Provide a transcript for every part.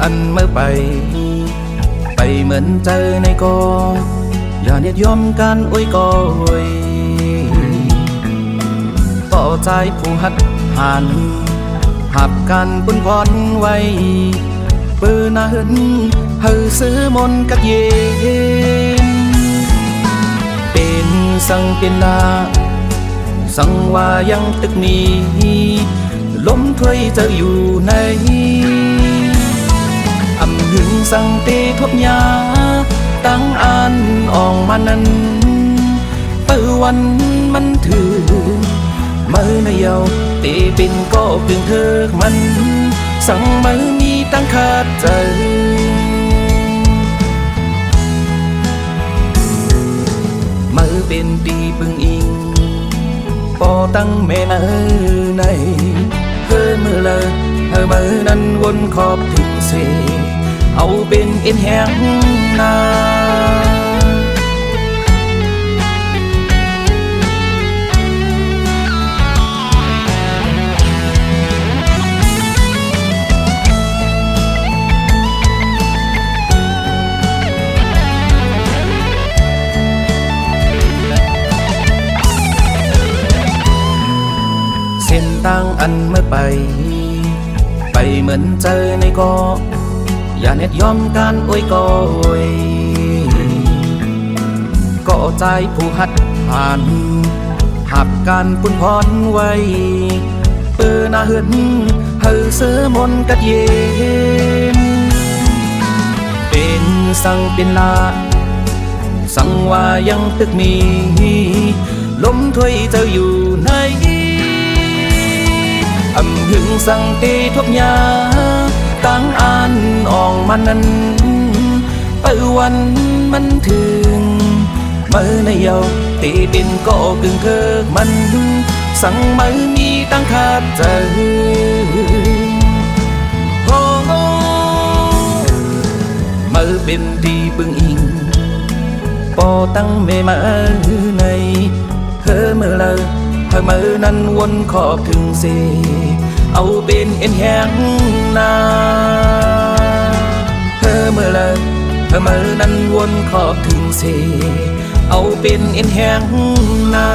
อันเมื่อไปเหมือนเจอในกออย่าเนียดยอมกันอวยกอยต่อใจผู้หัดหันหับกันปุ้นพรไว้ปืนนาหึนเฮาซื้อมนกักเย็นเป็นสังเป็นลาสังว่ายังตึกนี้ล้มถ้วยเจออยู่ในอำหึงสังเตทบยาตั้งอ่านออกมานั้นเปิวันมันถือมือในเยาเตเป็นก็เพียงเธอมันสั่งมือมีตั้งขาดใจมือเป็นปีปึงอิงพอตั้งแม่นาในเฮ้อมือเลยเฮ้อมือนั้นวนขอบถึงเสเอาเป็นเอ็นแห้งนาเส้นทางอันเมื่อไปเหมือนเจอในกออย่าเน็ดยอมการอวยกอยก็ใจผู้หัดผ่านหับการปุ้นพรไว้เปิดหน้าหึนเฮาเสือมนกัดเย็นเป็นสังเป็นลาสังว่ายังตึกมีล้มถ้วยเจ้าอยู่ในอำหึงสังเตทบยาตั้งอ่านออกมานั้นเปิวันมันถึงมือในเยาตีเป็นก็กึ่งเคิกมันสั่งมือมีตั้งขาดใจโอ้มือเป็นตีปึงอิงพอตั้งเมมาในเฮ้อมือเลยเฮ้อมือนั้นวนขอบถึงเสเอาเป็นเอ็นแห้งนาเธอเมื่อเลยเธอเมื่อนั้นวนขอบถึงเสเอาเป็นเอ็นแห้งนา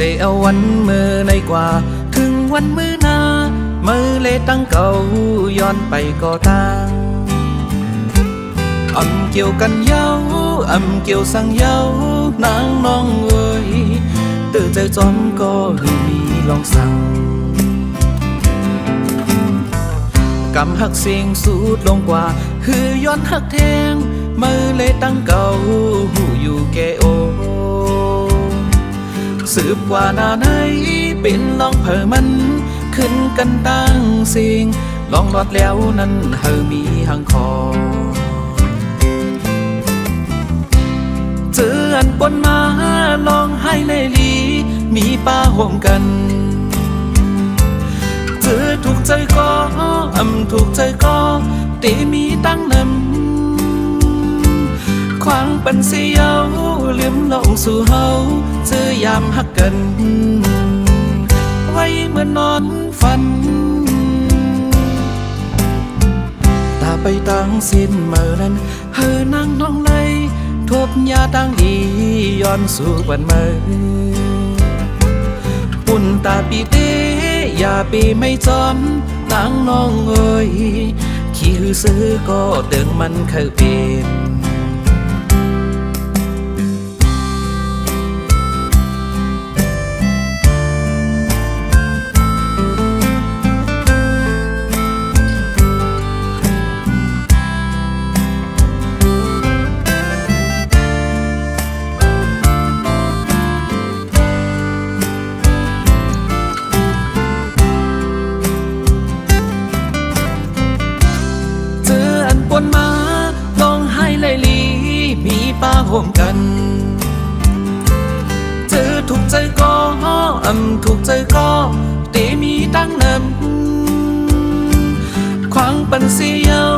แต่เอาวันมือในกว่าถึงวันมือนามือเลตั้งเก่าย้อนไปก็ตางอำเกี่ยวกันเย้าอำเกี่ยวสั่งเย้านางน้องเอ้ยตื่นใจจอมก็หือมีลองสั่งกำหักเสียงสูดลงกว่าหือย้อนหักแทงมือเลตั้งเก่าหูอยู่แก่โอสืบว่าหน้าไหนเป็นลองเผอมันขึ้นกันตั้งสิ่งลองรอดแล้วนั้นเฮามีหังคอเจออันปนมาลองให้เลลีมีป้าห่มกันเจอถูกใจก็ถูกใจก็เตมีตั้งนำควางปันเสียวเลื่อมลงสู่เฮาเจอยามหักกันไว้เหมือนนอนฝันตาไปตั้งสิ้นเมื่อนั้นเฮอนั่งน้องในทบยาตั้งดีย้อนสู่วันเมื่อปุ่นตาปีเตอย่าปีไม่จอมตั้งน้องเอ้ยขี้หือซื้อก็เติงมันเคยเป็น าห่วมกันเจอถูกใจก็ถูกใจก็เตมีตั้งนำควางปันเสียว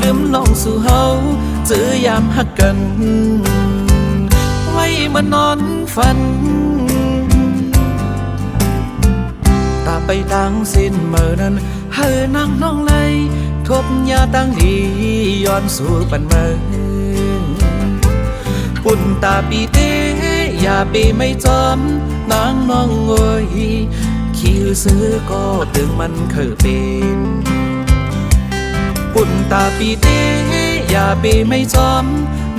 ลืมลองสู่เฮาเจอยามหักกันไว้มานอนฝันตาไปตั้งสิ้นเมื่อนั้นเฮอนั่งน้องเลยทบยาตั้งดีย้อนสู่ปันเมื่อปุ่นตาปีเตอย่าไปไม่จอมนางน้องโอยคิวซื้อก็ตึงมันเคยเป็นปุ่นตาปีเตอย่าไปไม่จอม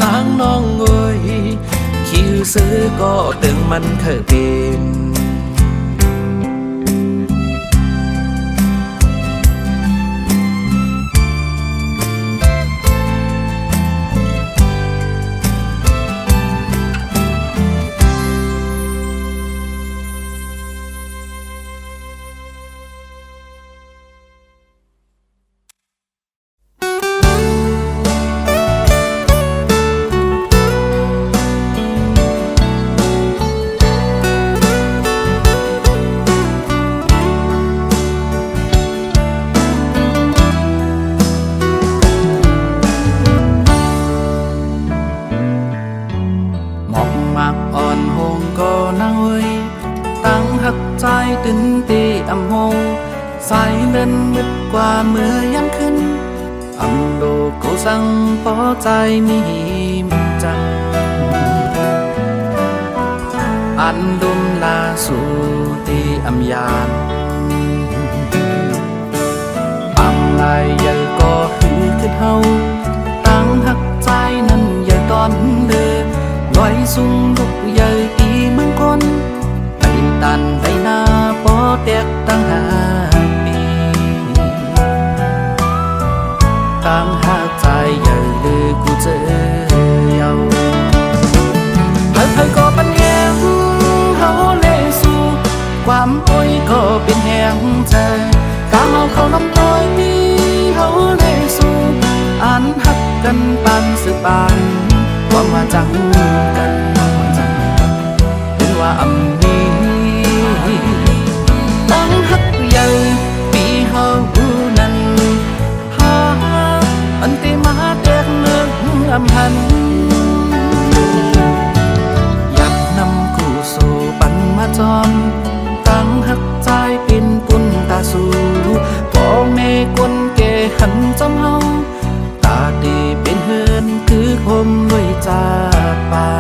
นางน้องโอยคิวซื้อก็ตึงมันเคยเป็นตื่นตีอำโฮสายเล่นมืดกว่าเมื่อยันขึ้นอำโดกูสั่งพอใจมีมจังอันดุมลาสู่ตีอำยานอำลายใหญ่ก็คือเฮาตั้งหักใจนั้นใหญ่ตอนเดินลอยสูงลุกใหญ่อีเมืองคนตันไปหน้าปอแตกตั้งหาปีตั้งหากใจใหญ่เลยกูเจอเยาเธอก็เป็นแหงเฮาเลยสู่ความโอยก็เป็นแหงใจกางเอาเขาน้ำต้อยมีเฮาเลยสู่อ่านหักกันปานสืบปานความว่าจังกันเป็นว่าอำตั้งหักใหญ่ปีเฮานั้นหาอันติมาแตกเลือกอำหันอยากนำคู่สู่ปันมาจอมตั้งหักใจเป็นปุ่นตาสู่พ่อแม่คนแก่หันจำเฮาตาดีเป็นเฮือนคือคมด้วยจากป่า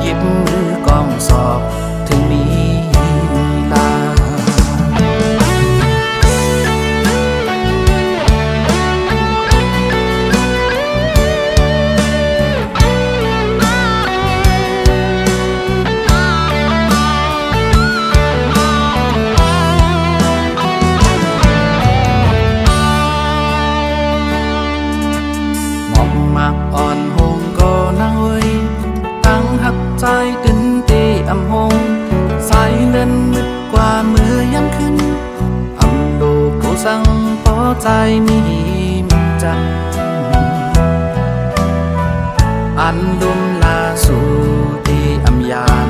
หยิบมือกองสอบถึงมีลาหมอกมากอ่อนหงก็นั่งเว้ยตั้งหักใจตื่นตีอำหงสายเล่นมืดกว่าเมื่อยันขึ้นอำดูกูสั่งพอใจมีมจังอันดุมลาสู่ที่อำยาน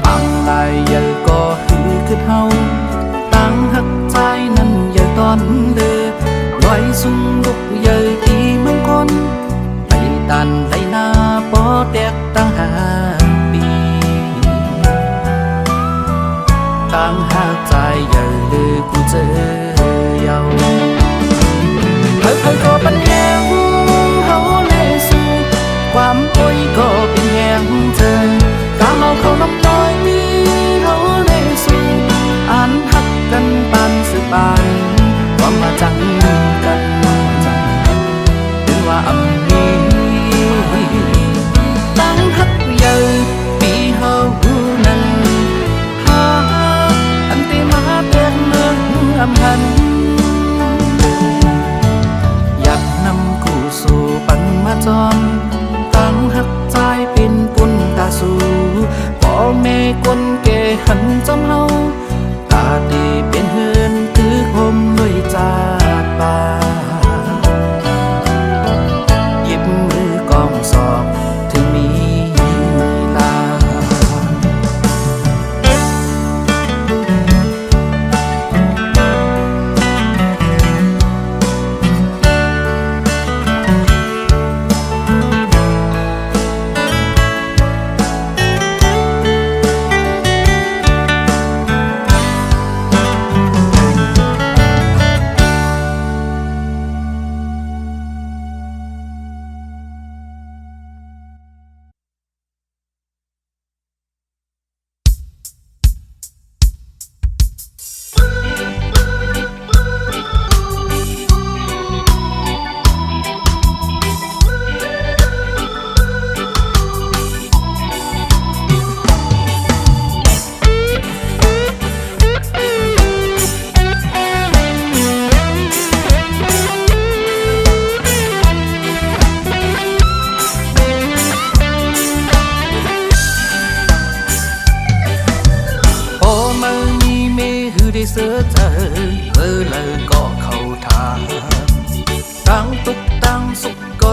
ปังลายใหญ่ก็คือเฮาตั้งหักใจนั้นใหญ่ตอนเดือลอยสูงลุกใหญ่ที่เมืองคนไปตันไปหน้าปอแตกตั้งหาปีตั้งหากใจใหญ่เลยกูเจอเยาเธอก็เป็นแหงเฮาเลยสู่ความโอยก็เป็นแหงเธอกางเอาเขาน้ำต้อยมีเฮาเลยสู่อ่านหักกันปานสืบปานความมาจังกันเป็นว่าอำมีตั้งหักใหญ่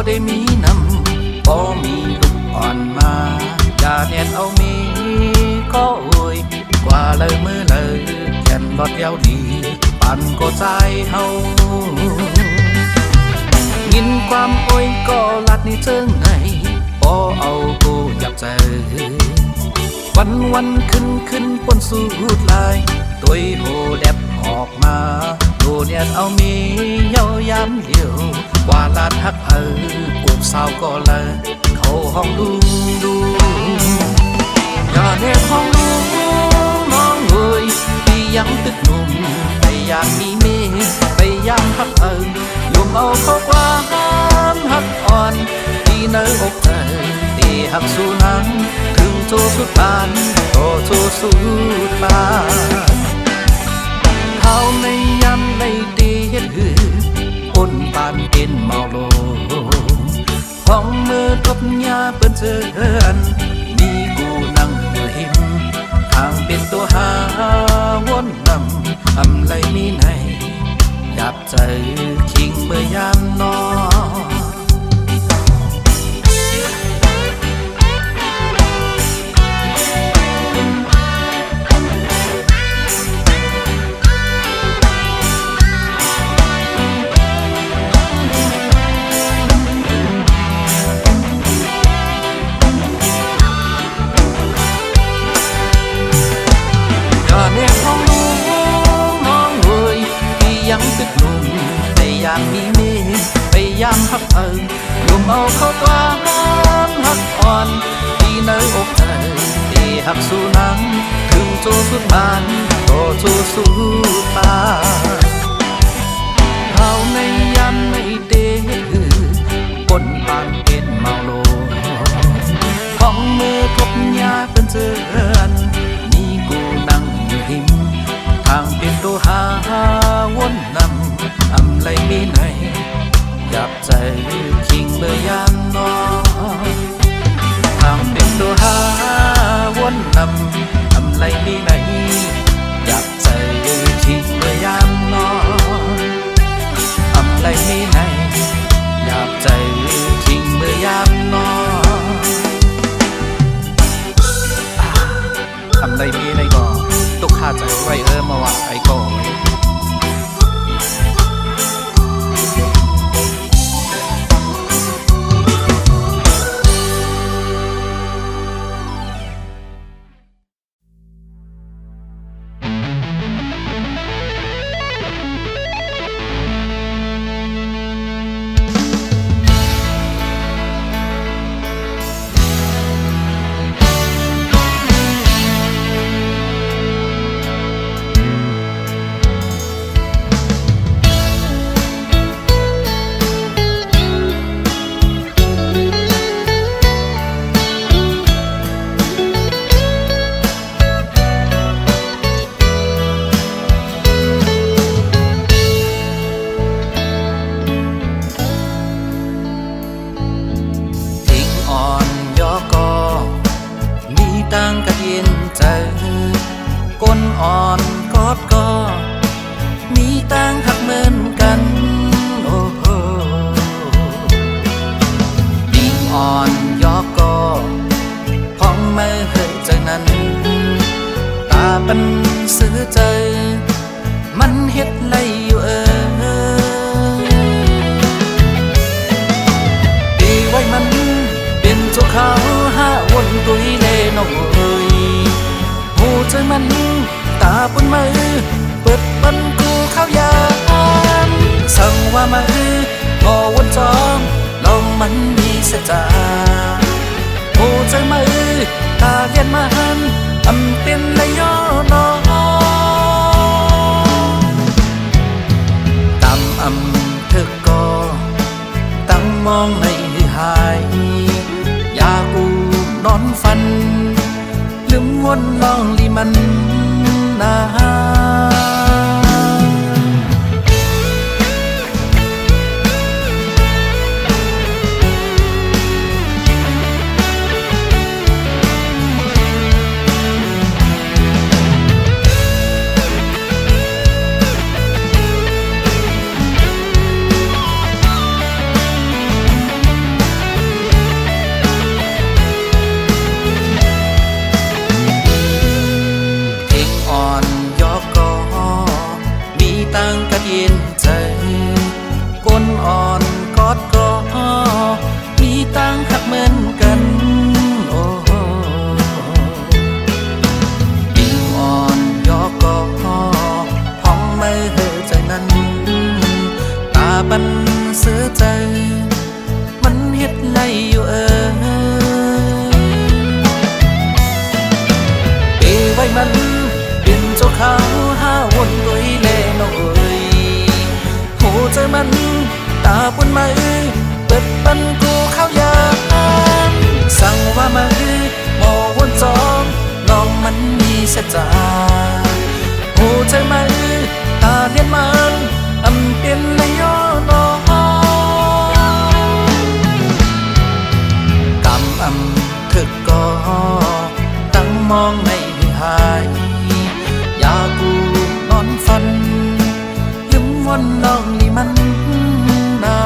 ได้มีนำบ่มีลูกอ่อนมาอย่าแน่นเอามีก็โอยกว่าเลยมือเลยแค่นรถยาวดีปั่นก็ใจเฮายินความโอยก็ลัดนี่เจิงไหนบ่เอากูอยากเจอวันขึ้นปนสูดลายตัวโหแดบออกมาโดเนี่ยเอามีเย้ายามเดียวกว่าลาดฮักกูสาวก็เลยเข้าห้องดูอย่าเนบห้องดูน้องเอ้ยพี่ยังตึกหนุ่มไปอยากมีเมไปยามฮักยมเอาเข้ากว่าฮักอ่อนที่เนื้ออกเธอตีหักสู้นังถึงโจสุดปานโจสุดปานเขาในยำในดีเฮ็ดหือคนปานเป็นเมาโลห้องมือทบยาเปิ้นเชิญมีกูนั่งหิมทางเป็นตัวหาวนนำไรมีไหนดับใจคิงเมื่อยามนอนมีเมไปยามฮักลมเอาเข้าตาฮักอ่อนที่เนื้ออกเธอที่หักสู้นังถึงโจสุดปานโจสุดปานเขาในยามในเดปนปานเป็นเมาโลห้องมือทบยาเป็นเจือนมีกูนั่งอยู่หิมทางเป็นตัวหาวนนำไรมีไหนจับใจคิงเมื่อยามนอนทำเป็นตัวหาวนนำไรมีไหนจับใจคิงเมื่อยามนอนไรมีไหนจับใจคิงเมื่อยามนอนไรมีไหนก็ตุกขาใจไว้มาว่าไอ้ก็ตั้งกระเทียนใจก้นอ่อนกอดก็มีตั้งหักเหมือนกันโอ้โหดิ่งอ่อนยอกก็พองไม่เคยใจนั้นตาเป็นซื้อใจมันเฮ็ดไรอยู่ดีไว้มันเป็นโจเขาห้าวนตุยเล่นองเอ้ยหูใจมันตาบนมือเปิดปันกูเข้ายามสั่งว่ามืองอวนจอมลองมันมีเสียจาหูใจมือตาเลียนมันเป็นเลยย่อนอตามเธอก็ตั้งมองในหายอยากูนอนฝันลืมวนลองลีมันนา มือเปิดปันกูเข้ายามสั่งว่ามือโมวนจองน้องมันมีเสจาหูใจมือตาเลียนมันอำเป็นในย่อนอกำถึกก็ตั้งมองในหายอยากูนอนฝันลืมวันน้องนี่มันนา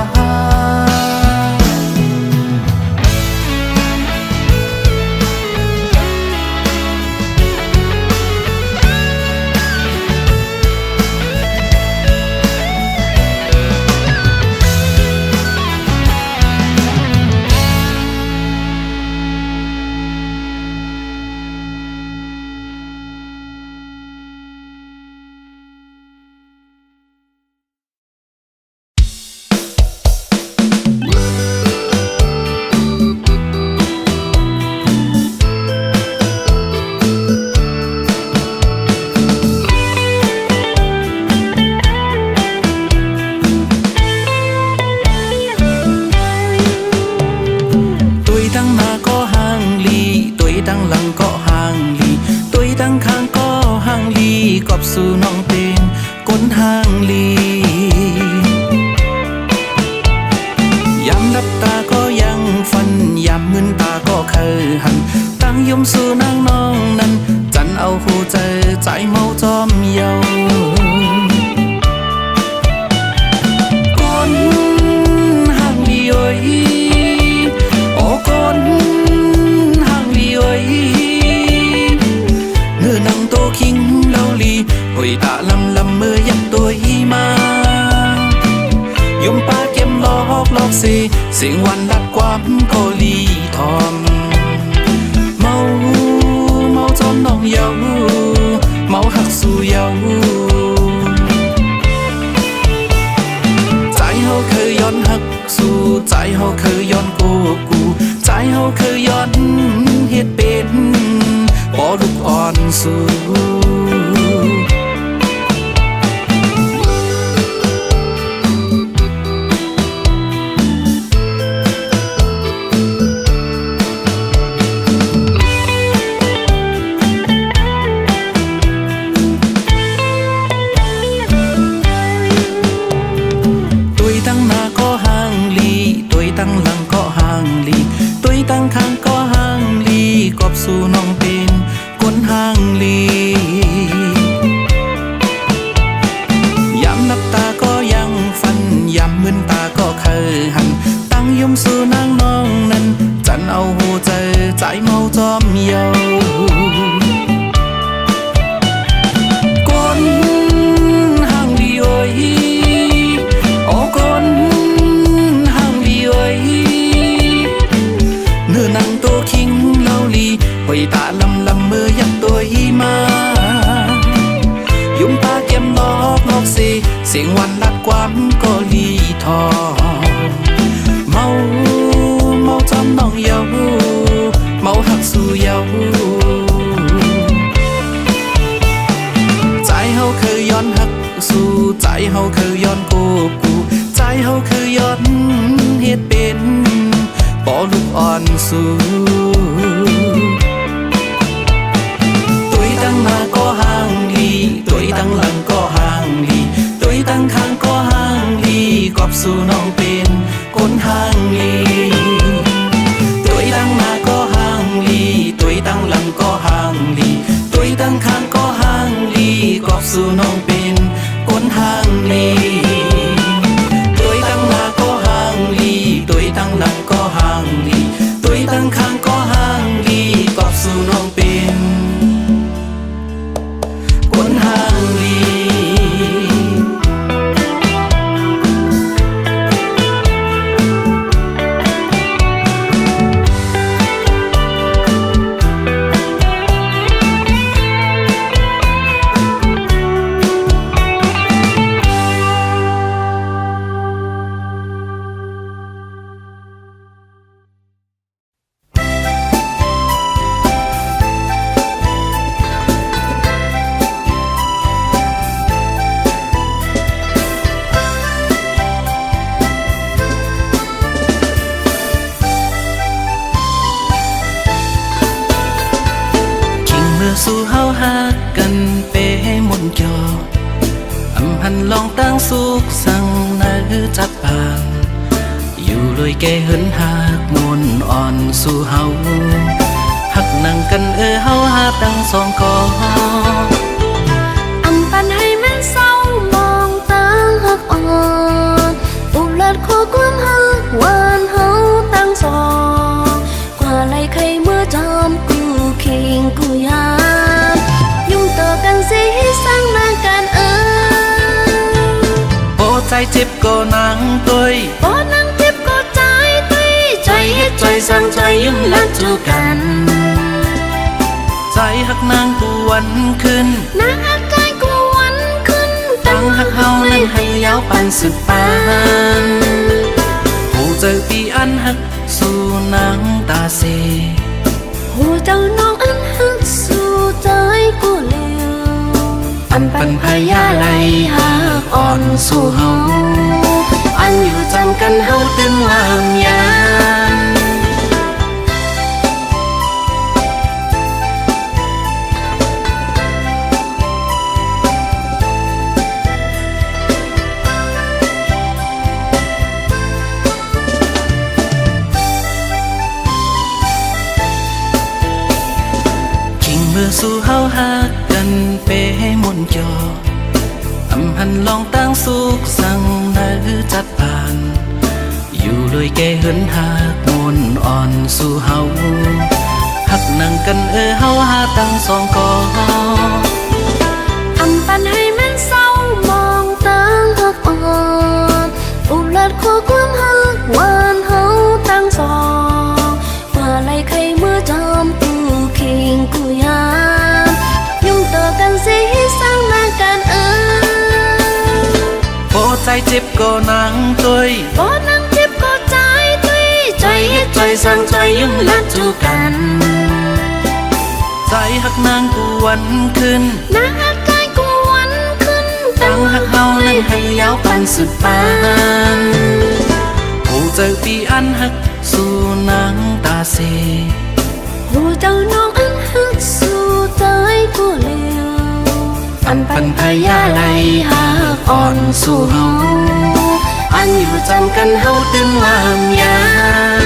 ตั้งหลังก็ห่างลีตุยตั้งข้างก็ห่างลีกอบสู่น้องเป็นก้นห่างลียามรับตาก็ยังฟันยามมึนตาก็เคยหันตั้งยมสู่นางน้องนั้นจันเอาหูเจอใจเมาจอมเยาก้นห่างลีโอ้ยโอ้ก้นเนื้อนังโตคิงเล่าลีหอยตาลำมือยับตัวอีมายมป้าเก็มลอกสิเสียงวันรัดความก็ลีทอมเมาจอมน้องเยาเมาหักสู่เยาใจเฮาเคยย้อนหักสู่ใจเฮาเคยย้อนกูใจเฮาเคยย้อนเฮ็ดเป็นบ่ลุกอ่อนสู่ตุยตั้งหน้าก็ห่างลีตุยตั้งหลังก็ห่างลีตุยตั้งข้างก็ห่างลีกอบสู่น้องเป็นก้นห่างลียามนับตาก็ยังฟันยามมึนตาก็เคยหันตั้งยมสู่นางน้องนั้นจันเอาหูเจอใจเมาจอมเยาก้นห่างลีโอ้ยโอ้ก้นห่างลีโอ้ยเนื้อนังโตคิงเล่าลีหอยตาลำมือยับตัวอีมายุมตาเก็มลอกสิเสียงวันรัดความก็ลีทอเมาจอมน้องเยาเมาหักสู่เยาใจเฮาเคยย้อนหักสู่ใจเฮาเคยย้อนกูใจเฮาเคยย้อนเฮ็ดเป็นบ่ลุกอ่อนสู่ตุยตั้งหน้าก็ห่างลีตุยตั้งหลังก็ห่างลีตุยตั้งข้างก็ห่างลีกอบสู่น้องเป็นก้นห่างลีตุยตั้งหน้าก็ห่างลีตุยตั้งหลังก็ห่างลีตุยตั้งข้างก็ห่างลีกอบสู่น้องเป็นก้นห่างลีตุยตั้งหน้าก็ห่างลีตุยตั้งหลังก็ห่างลีตุยตั้งข้างก็ห่างลีกอบสู่น้องเป็นก้นห่างลี สุขสั่งนาจัดปานอยู่เลยแกเหินหากมวนอ่อนสู่เฮาหักนั่งกันเฮาหาตั้งสองกออันปันให้มันเศร้ามองตั้งหักอ่อนอุบลัดขอความหักหวานเฮาตั้งสองกว่าไรใครเมื่อจอมกูเข่งกูยามยุ่งต่อกันสิสร้างนางกันโอ้ใจเจ็บก็นางตัวโอ้นางเจ็บก็ใจตุยใจเฮ็ดใจสร้างใจยุ่งลัดจูกันใจหักนางกูวันขึ้นนางหักใจกูวันขึ้นตั้งหักเฮานั้นให้ยาวปันสุดปานผู้เจอปีอันหักสู่นางตาเสผู้เจ้าน้องอันหักสู่ใจกูเลี้ยวอันปันพยาไหลหักอ่อนสู่เฮาอันอยู่จังกันเฮาตึงวามยามเมื่อสู่เฮาหากันเปให้มุนจออำหันลองตั้งสุขสั่งนาจัดปานอยู่เลยแกเหินหากมนอ่อนสู่เฮาหักนั่งกันเฮาหาตั้งสองกออำปันให้มันเศร้ามองตั้งหักอ่อนอุบลัดขอความหักหวานเฮาตั้งสองว่าไรใครเมื่อจอมกูเข่งกูยามยุ่งต่อกันสิสร้างนางกันโอ้ใจเจ็บก็นางตัวโอ้นางเจ็บก็ใจตุยใจเฮ็ดใจสร้างใจยุ่งลัดจูกันใจหักนางกูวันขึ้นนางหักใจกูวันขึ้นตั้งหักเฮานั้นให้ยาวปันสุดปานผู้เจอปีอันหักสู่นางตาเสผู้เจ้าน้องอันหักสู่ใจกูเลี้ยวอันปันพยาไหลหักอ่อนสู่เฮาอันอยู่จังกันเฮาตึงวามยาม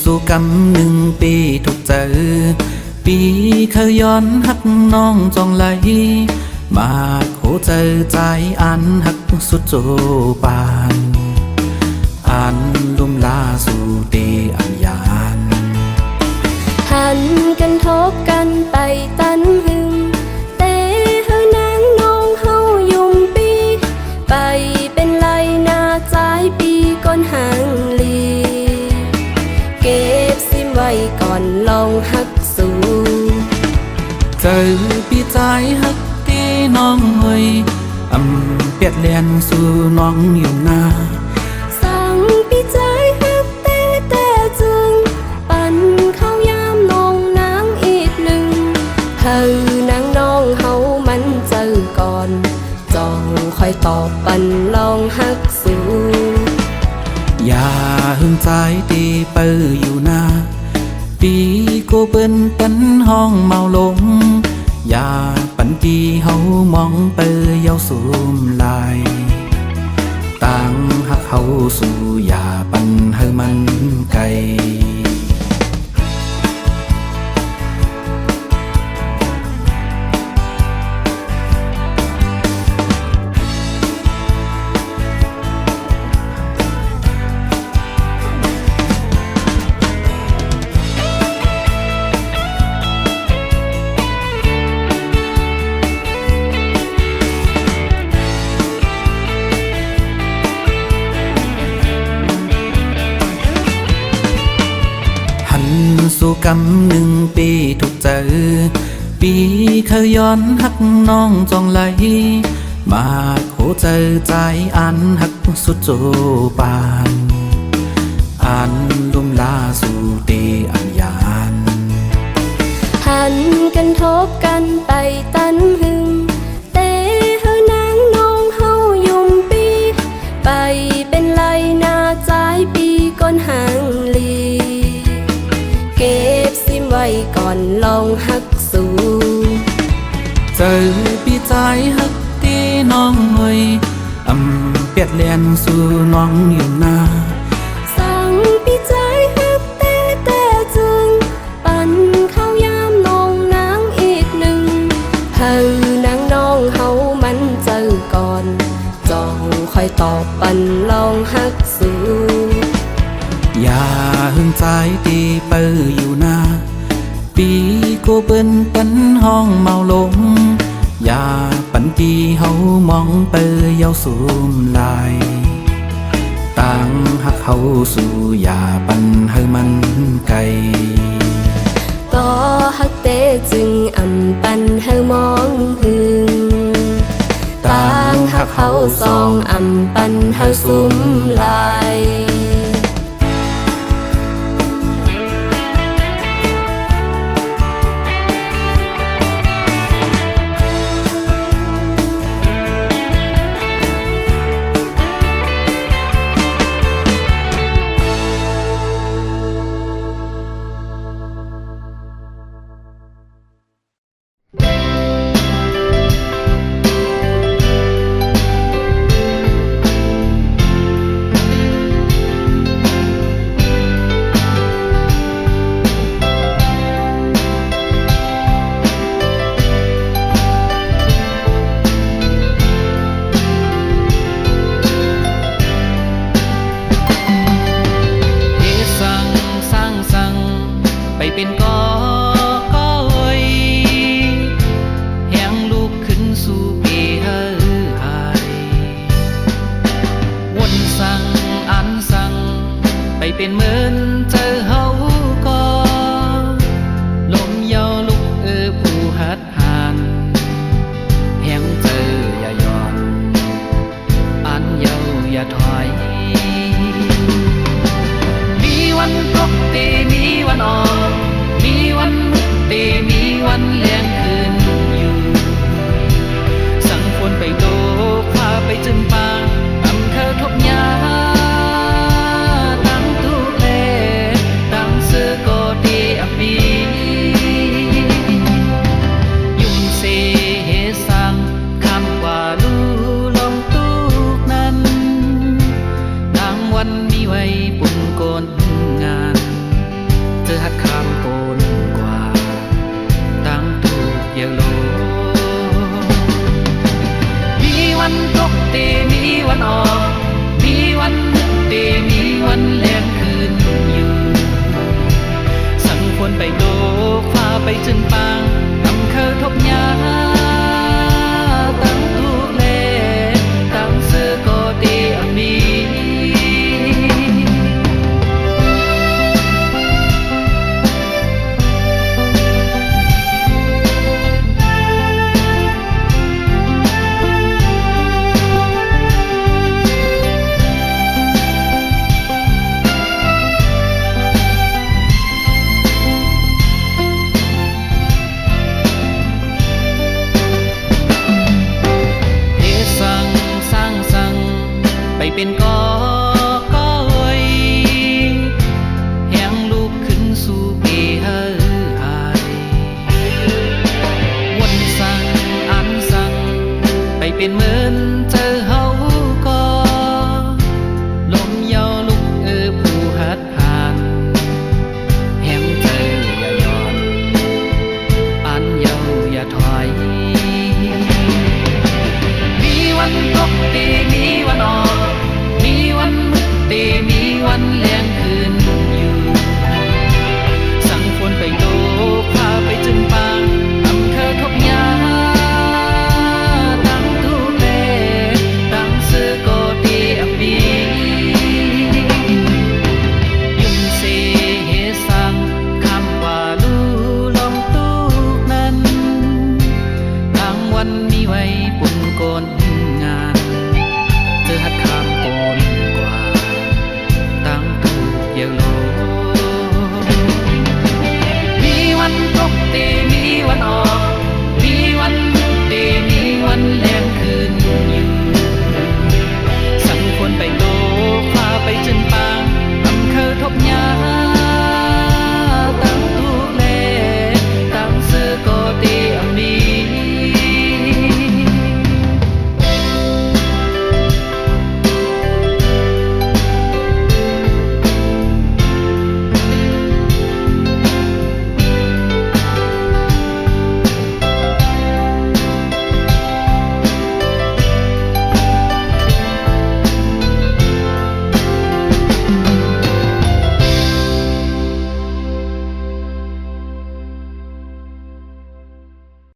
สู่กำหนึ่งปีถูกเจอปีเคยย้อนหักน้องจองไหลมาโคเจอใจอันหักสุดโจปานอันลุ่มลาสู่เตอันยานหันกันทบกันไปตันหึงแต่เฮานางน้องเฮายุ่มปีไปเป็นไรนาใจปีก่อนห่างลีเก็บซิมไว้ก่อนลองหักสู่เจอปีใจหักตีน้องเฮยเปียดเลียนสู่น้องอยู่นาสั่งปีใจหักแต่จึงปั่นเข้ายามลงนางอีกหนึ่งเธอนางน้องเฮามันเจอก่อนจองคอยตอบปันลองหักสู่อย่าหึงใจตีเปออยู่นาปีโกเปิ้นปันห้องเมาลงอย่าปันปีเฮามองเปอเยาสูมลายต่างหักเฮาสู่อย่าปันเฮามันไกลสู่กำหนึ่งปีถูกเจอปีเคยย้อนหักน้องจองไหลมาโคเจอใจอันหักสุดโจปานอันลุ่มลาสู่เตอันยานหันกันทบกันไปตันหึงแต่เฮานางน้องเฮายุ่มปีไปเป็นไรนาใจปีก่อนห่างลีเก็บซิมไว้ก่อนลองหักสู่เจอปีใจหักตีน้องเฮยเปียดเลียนสู่น้องอยู่นาสั่งปีใจหักแต่จึงปั่นเข้ายามลงนางอีกหนึ่งเธอนางน้องเฮามันเจอก่อนจองคอยตอบปันลองหักสู่อย่าหึงใจตีเปออยู่นาปีโกเปิ้นปันห้องเมาลงอย่าปันปีเฮามองเปอเยาสูมลายต่างหักเฮาสู่อย่าปันเฮามันไกลก็หักเตจึงปันเฮามองหึงต่างหักเฮาสองปันเฮาสุมลายเป็นก็เอ้ยแหงลูกขึ้นสู่ปีเฮอหายวนสั่งอันสั่งไปเป็นเหมือนเจอเฮาก็ลมเยาลุกผู้หัดหานแหงเจออย่าย้อนอันเยาอย่าถอยมีวันตกตีมีวันออกมีวันมุกเตมีวันเลี้ยงคืนอยู่สั่งฝนไปโตพาไปจนป่าอำเภอทบยาตั้งทุกแล เป็นกอก้อยแหงลูกขึ้นสู่เกเฮอายวนสั่งอันสั่งไปเป็นเหมือน